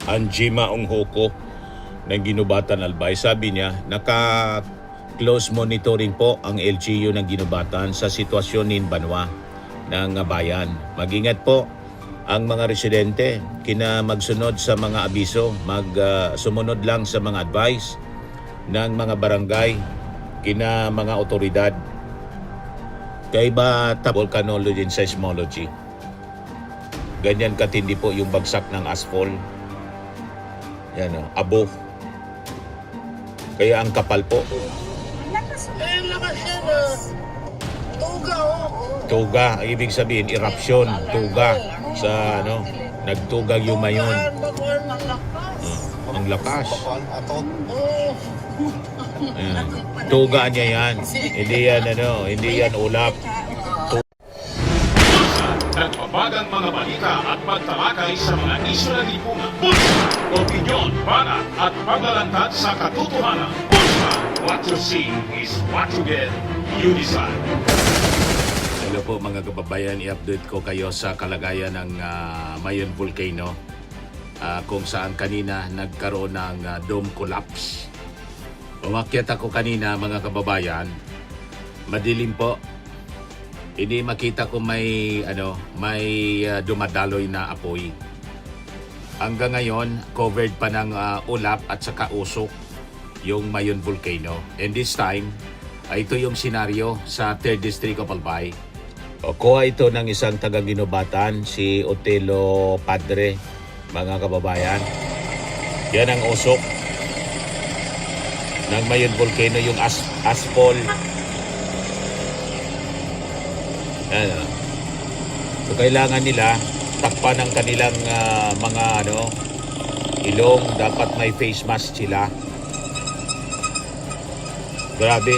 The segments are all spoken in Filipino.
Anjima Onghoko ng Ginubatan Albay. Sabi niya, naka-close monitoring po ang LGU ng Ginubatan sa sitwasyon ng Banwa ng bayan. Mag-ingat po ang mga residente, kina magsunod sa mga abiso, sumunod lang sa mga advice ng mga barangay, kina mga otoridad. Kaya ba volcanology and seismology? Ganyan katindi po yung bagsak ng asphalt. Yan o, abo. Kaya ang kapal po. Lakas yan. Tuga, Tuga, ang ibig sabihin, eruption, tuga. Sa nagtugang yung mayon. Ang lakas. Ayan. Tuga niya yan. Hindi yan ulap. Nagbabagang mga balita at pagtalakay sa mga isyu na lipungan. Bulsa, opinyon, banat at paglalantad sa katotohanan. Bulsa, what you see is what you get. You decide. Hello po mga kababayan, i-update ko kayo sa kalagayan ng Mayon Volcano, kung saan kanina nagkaroon ng dome collapse. Umakyat ako kanina mga kababayan, madilim po. Hindi makita ko may dumadaloy na apoy. Hanggang ngayon, covered pa ng ulap at saka usok yung Mayon Volcano. And this time, ito yung senaryo sa 3rd District of Albay. Kuha ito ng isang taga-Ginubatan, si Otelo Padre, mga kababayan. Yan ang usok ng Mayon Volcano, yung asphalt. So kailangan nila takpan ng kanilang mga ilong. Dapat may face mask sila. Grabe,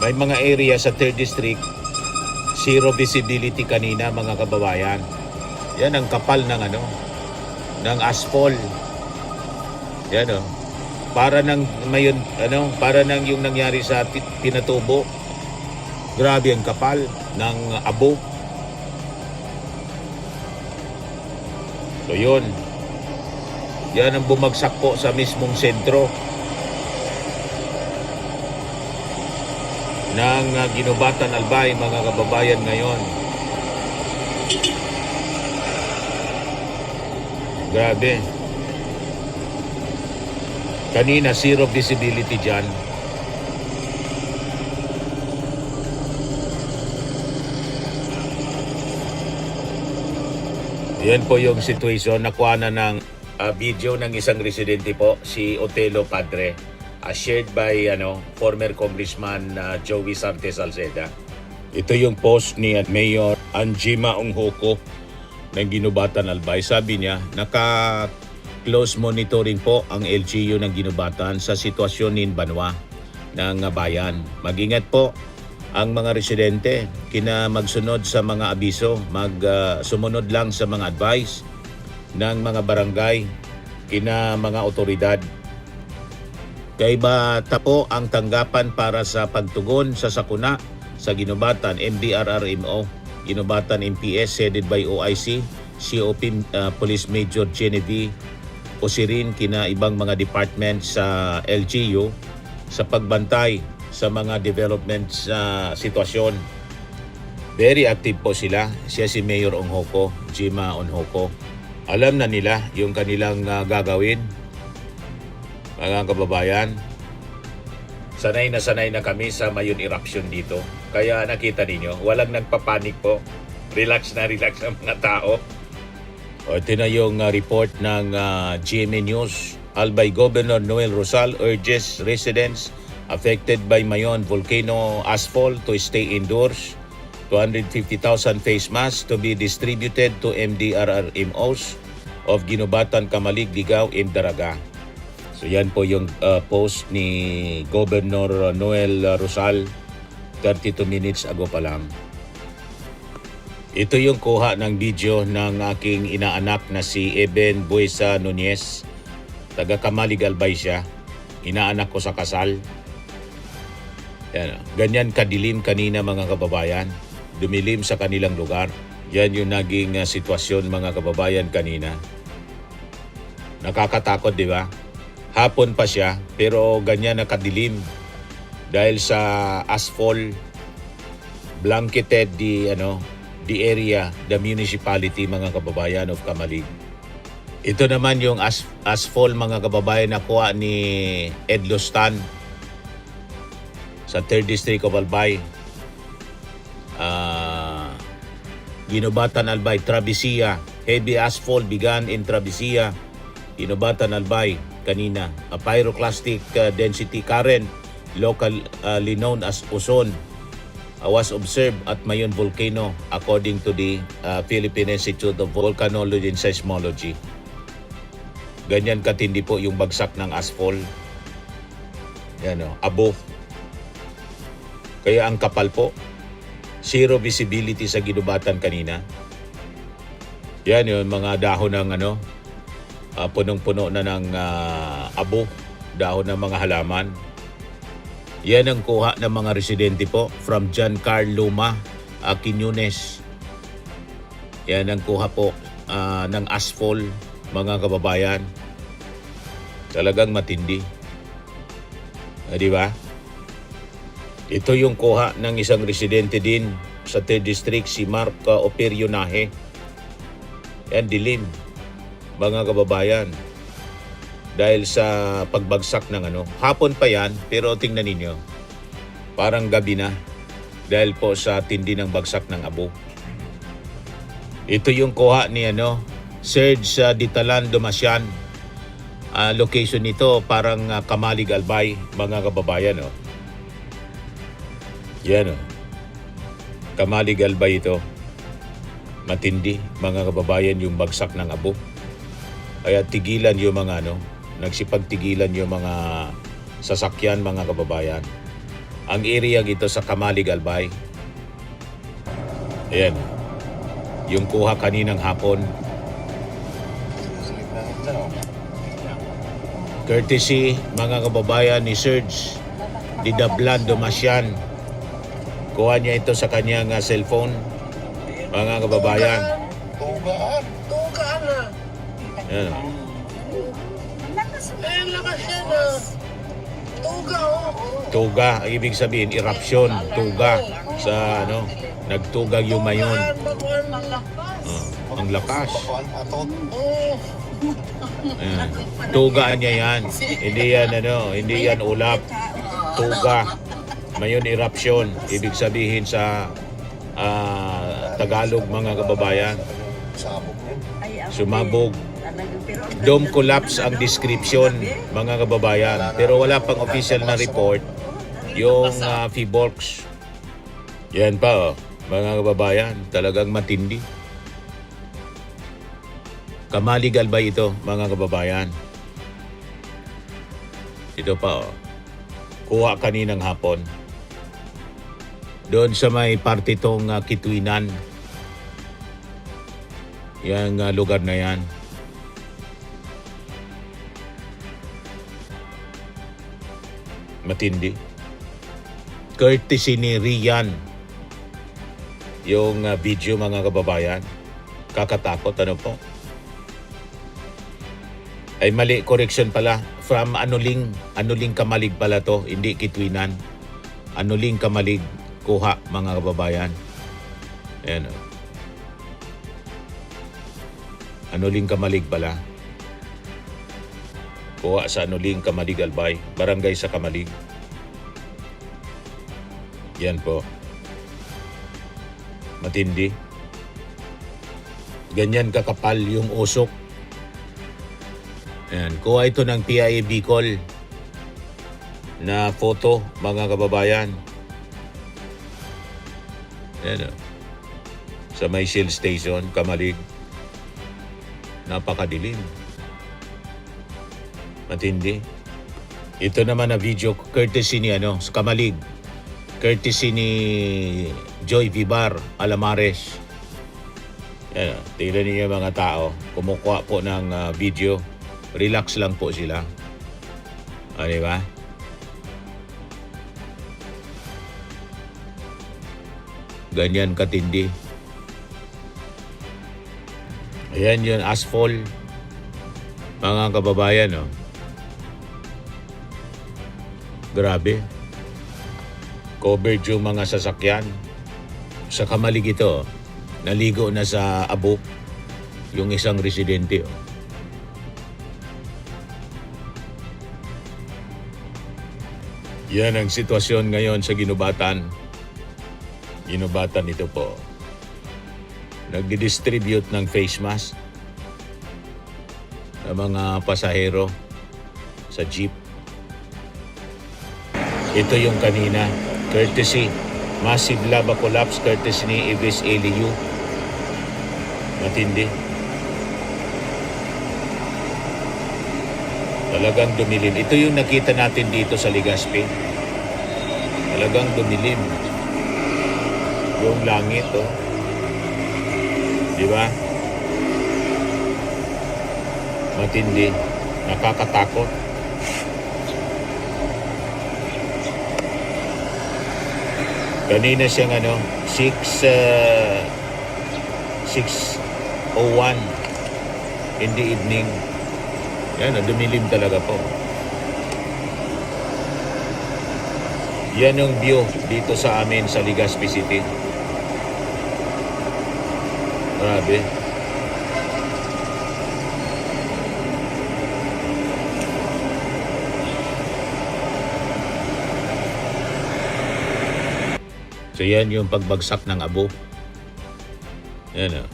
may mga area sa 3rd District zero visibility kanina mga kababayan. Yan ang kapal ng ng asphalt. Yan para nang mayon para nang yung nangyari sa Pinatubo. Grabe ang kapal ng abo. So yun. Yan ang bumagsak po sa mismong sentro ng Ginubatan Albay, mga kababayan ngayon. Grabe. Kanina zero visibility dyan. Yan po yung situation. Nakuha na ng video ng isang residente po, si Otelo Padre, shared by former Congressman Joey Sarte Salceda. Ito yung post ni Mayor Anjima Onghoko ng Ginubatan Albay. Sabi niya, naka-close monitoring po ang LGU ng Ginubatan sa sitwasyon ng Banwa ng bayan. Mag-ingat po ang mga residente, kina magsunod sa mga abiso, sumunod lang sa mga advice ng mga barangay, kina mga otoridad. Kaya ba tapo ang tanggapan para sa pagtugon sa sakuna sa Ginubatan, MDRRMO, Ginubatan MPS headed by OIC, COP Police Major Genevieve Osirin, kina ibang mga department sa LGU sa pagbantay sa mga development sa sitwasyon. Very active po sila. Siya si Mayor Onghoko, Jima Onghoko. Alam na nila yung kanilang gagawin. Mga kababayan, sanay na kami sa Mayon eruption dito. Kaya nakita ninyo, walang nagpapanik po. Relax ang mga tao. Ito na yung report ng GMA News. Albay Governor Noel Rosal urges residents affected by Mayon Volcano asphalt to stay indoors. 250,000 face masks to be distributed to MDRRMOs of Ginubatan, Kamalig, Ligao, and Daraga. So yan po yung post ni Governor Noel Rosal 32 minutes ago pa lang. Ito yung kuha ng video ng aking inaanak na si Eben Buesa Nunez. Taga Kamalig, Albay siya. Inaanak ko sa kasal. Yan, ganyan kadilim kanina mga kababayan. Dumilim sa kanilang lugar. Yan yung naging sitwasyon mga kababayan kanina. Nakakatakot, di ba? Hapon pa siya, pero ganyan nakadilim. Dahil sa asphalt, blanketed the area, the municipality, mga kababayan of Kamalig. Ito naman yung asphalt, mga kababayan, nakuha ni Ed Lostan sa 3rd District of Albay. Ginubatan Albay, Travessia. Heavy asphalt began in Travessia, Ginubatan Albay kanina. A pyroclastic density current, locally known as Uson, was observed at Mayon Volcano according to the Philippine Institute of Volcanology and Seismology. Ganyan katindi po yung bagsak ng asphalt. Yan o, abo. Kaya ang kapal po. Zero visibility sa Ginubatan kanina. Yan yun, mga dahon ng punong-puno na ng abo, dahon ng mga halaman. Yan ang kuha ng mga residente po from Giancarlo Luma, Quiñones. Yan ang kuha po ng asphalt, mga kababayan. Talagang matindi. Di ba? Ito yung kuha ng isang residente din sa 3rd District, si Mark Operionaje. Yan, dilim, mga kababayan. Dahil sa pagbagsak ng hapon pa yan, pero tingnan ninyo, parang gabi na. Dahil po sa tindi ng bagsak ng abo. Ito yung kuha ni Serge Ditalan Domasian. Location nito parang Kamalig Albay, mga kababayan. Yan Kamalig Albay ito. Matindi, mga kababayan, yung bagsak ng abo. Kaya tigilan yung mga nagsipagtigilan yung mga sasakyan, mga kababayan. Ang area ito sa Kamalig Albay. Ayan. Yung kuha kaninang hapon. Courtesy, mga kababayan, ni Serge Didablan Domasian. Kuha niya ito sa kanyang cellphone, mga kababayan. Tugaan na. Ayan. Lakas yan Tuga, ang ibig sabihin, eruption, tuga. Sa nagtugang yung mayon. Ang lakas. Ayan. Tuga niya yan. Hindi yan ulap. Tuga. Mayon eruption, ibig sabihin sa Tagalog, mga kababayan. Sumabog. Dome collapse ang description, mga kababayan. Pero wala pang official na report yung PHIVOLCS. Yan pa, mga kababayan. Talagang matindi. Kamalig Albay ito, mga kababayan. Ito pa, kuha kaninang hapon. Doon sa may parte tong Kitwinan. Yang lugar na yan. Matindi. Courtesy ni Rian. Yung video, mga kababayan. Kakatakot, po? Ay mali, correction pala. From Anuling Kamalig pala to, hindi Kitwinan. Anuling Kamalig. Kuha, mga kababayan. Ayan. Anuling Kamalig pala. Kuha sa Anuling Kamalig Albay. Barangay sa Kamalig. Yan po. Matindi. Ganyan kakapal yung usok. Ayan. Kuha ito ng PIA Bicol na photo, mga kababayan. Ayan, sa may Shell Station, Kamalig. Napakadilim. Matindi. Ito naman na video courtesy ni sa Kamalig. Courtesy ni Joy Vivar Alamares. Ayan, tingnan niyo mga tao. Kumukuha po ng video. Relax lang po sila. Diba? Ganyan katindi. Ayan yun, asphalt. Mga kababayan, oh. Grabe. Covered yung mga sasakyan. Sa kamalig ito, naligo na sa abo yung isang residente. Oh. Yan ang sitwasyon ngayon sa Ginubatan. Ginubatan ito po. Nagdi-distribute ng face mask sa mga pasahero sa jeep. Ito yung kanina, courtesy, massive lava collapse courtesy ni Ibis LU. Matindi. Talagang dumilim. Ito yung nakita natin dito sa Legazpi. Talagang dumilim. Yung langit, oh. Di ba? Matindi. Nakakatakot. Kanina siyang 6:01 in the evening. Yan, dumilim talaga po. Yan yung view dito sa amin sa Legazpi City. Grabe. So yan yung pagbagsak ng abo. Yan, oh.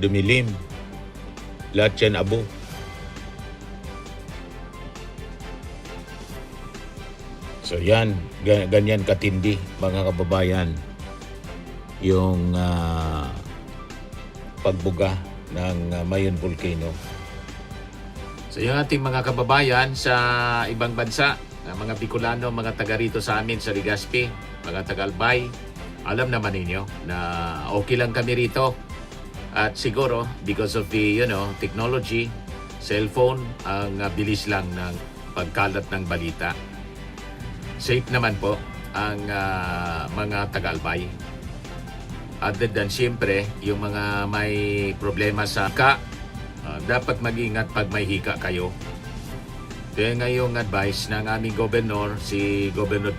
Dumilim. Lahat yan abo. So yan, ganyan katindi mga kababayan yung pagbuga ng Mayon Volcano. So yung ating mga kababayan sa ibang bansa, mga Bicolano, mga taga rito sa amin sa Legazpi, mga taga-Albay, alam naman ninyo na okay lang kami rito. At siguro, because of the, technology, cellphone, ang bilis lang ng pagkalat ng balita. Safe naman po ang mga taga-Albay. Other than siyempre, yung mga may problema sa hika, dapat mag-ingat pag may hika kayo. Kaya ngayong advice ng aming gobernador, si Governor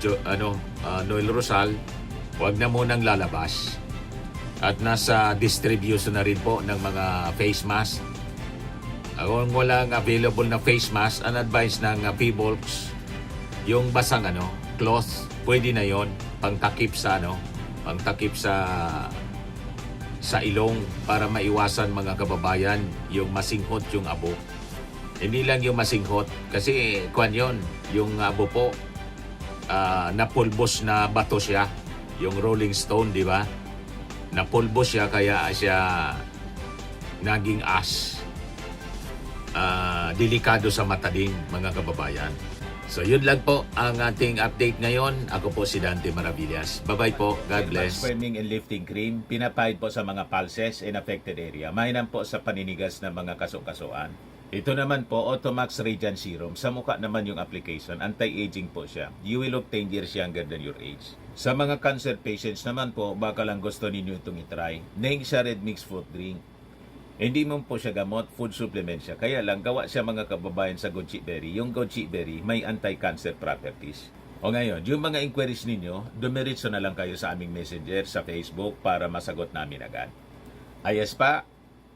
Noel Rosal, huwag na munang lalabas. At nasa distribution na rin po ng mga face mask. Kung walang available na face mask, ang advice ng P-Volks, yung basang cloth, pwede na yon, pangtakip sa ilong para maiwasan mga kababayan yung masinghot yung abo. Hindi lang yung masinghot kasi yung abo po napulbos na bato siya, yung Rolling Stone, di ba? Napulbos siya kaya siya naging ash. Delikado sa mata din mga kababayan. So yun lang po ang ating update ngayon. Ako po si Dante Maravillas. Bye-bye po. God bless. Swimming and lifting cream, pinapahid po sa mga pulses in affected area. Mainam po sa paninigas ng mga kasukasuan. Ito naman po, Automax Radiant Serum. Sa mukha naman yung application. Anti-aging po siya. You will look 10 years younger than your age. Sa mga cancer patients naman po, baka lang gusto ninyo itong itry. Neng siya red mixed fruit drink. Hindi mo po siya gamot, food supplement siya. Kaya lang, gawa siya mga kababayan sa goji berry. Yung goji berry may anti-cancer properties. O ngayon, yung mga inquiries ninyo, dumiritso na lang kayo sa aming messenger sa Facebook para masagot namin agad. Ayos pa?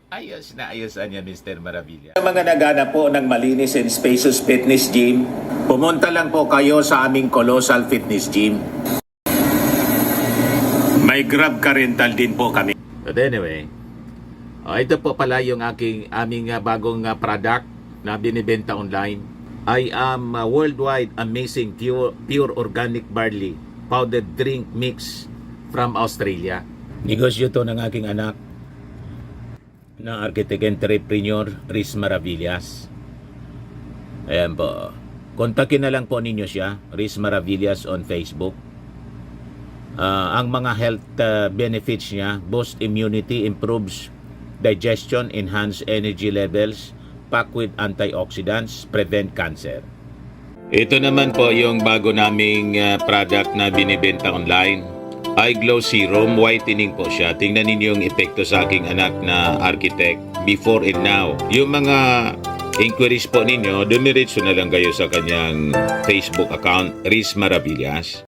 Ayos na ayos niya, Mr. Maravilla. Sa mga nagana po ng malinis and spacious fitness gym, pumunta lang po kayo sa aming Colossal Fitness Gym. May Grab car rental din po kami. But anyway, ito po pala yung aming bagong product na binibenta online. I am worldwide amazing pure organic barley powdered drink mix from Australia. Negosyo to ng aking anak na architect entrepreneur Riz Maravillas. Ayan po. Kontakin na lang po ninyo siya, Riz Maravillas on Facebook. Ang mga health benefits niya, boost immunity, improves digestion, enhance energy levels, packed with antioxidants, prevent cancer. Ito naman po yung bago naming product na binibenta online. Eye Glow Serum, whitening po siya. Tingnan ninyo yung epekto sa aking anak na architect. before and now. Yung mga inquiries po ninyo, dumiretso na lang kayo sa kanyang Facebook account, Riz Maravillas.